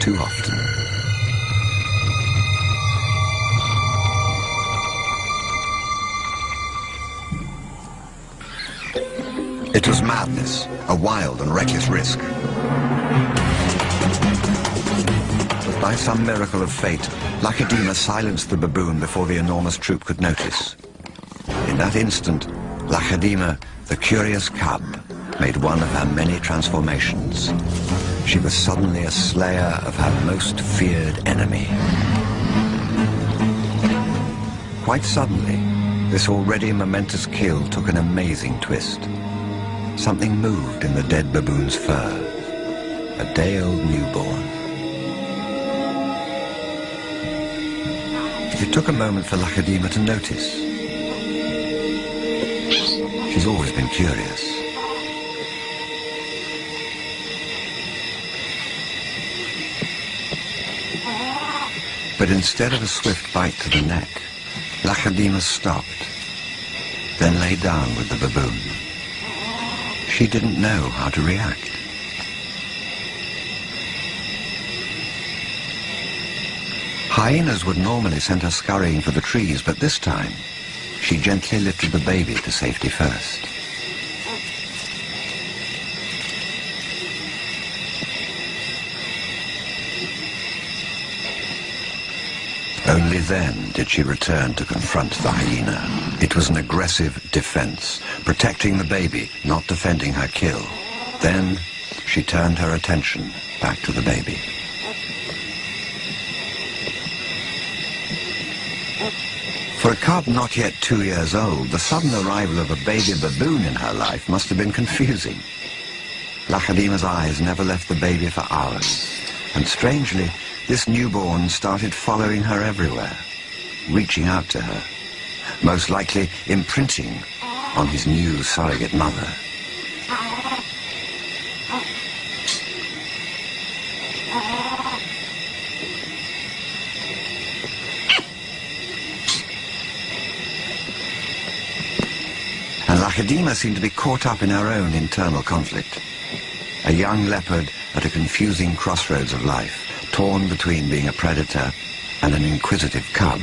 too often. It was madness, a wild and reckless risk. But by some miracle of fate, Lacedaemon silenced the baboon before the enormous troop could notice. In that instant, Lacedaemon, the curious cub, made one of her many transformations. She was suddenly a slayer of her most feared enemy. Quite suddenly, this already momentous kill took an amazing twist. Something moved in the dead baboon's fur. A day-old newborn. It took a moment for Lacedaemon to notice. She's always been curious. But instead of a swift bite to the neck, Lacedaemon stopped, then lay down with the baboon. She didn't know how to react. Hyenas would normally send her scurrying for the trees, but this time, she gently lifted the baby to safety first. Only then did she return to confront the hyena. It was an aggressive defense, protecting the baby, not defending her kill. Then she turned her attention back to the baby. For a cub not yet 2 years old, the sudden arrival of a baby baboon in her life must have been confusing. Lacedaemon's eyes never left the baby for hours, and strangely, this newborn started following her everywhere, reaching out to her, most likely imprinting on his new surrogate mother. And Lacedaemon seemed to be caught up in her own internal conflict. A young leopard at a confusing crossroads of life, torn between being a predator and an inquisitive cub.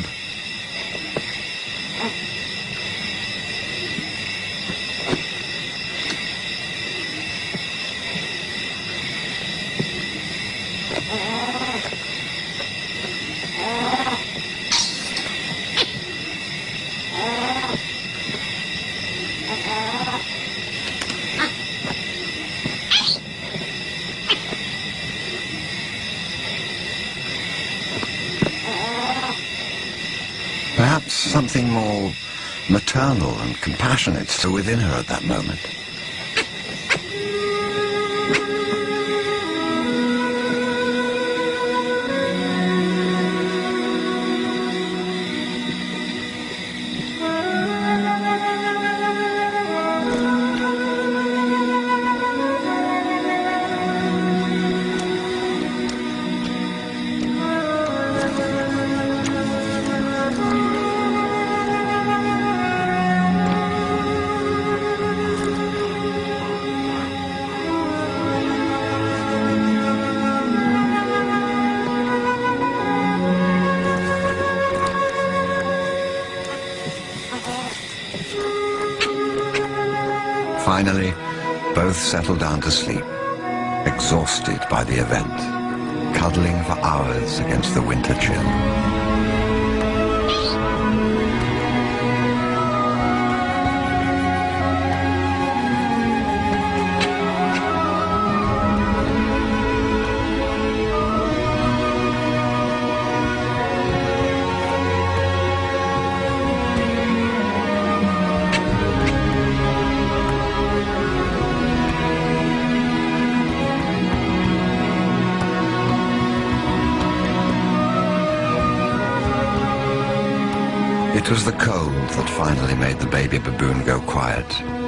Perhaps something more maternal and compassionate still within her at that moment. Finally, both settled down to sleep, exhausted by the event, cuddling for hours against the winter chill. It was the cold that finally made the baby baboon go quiet.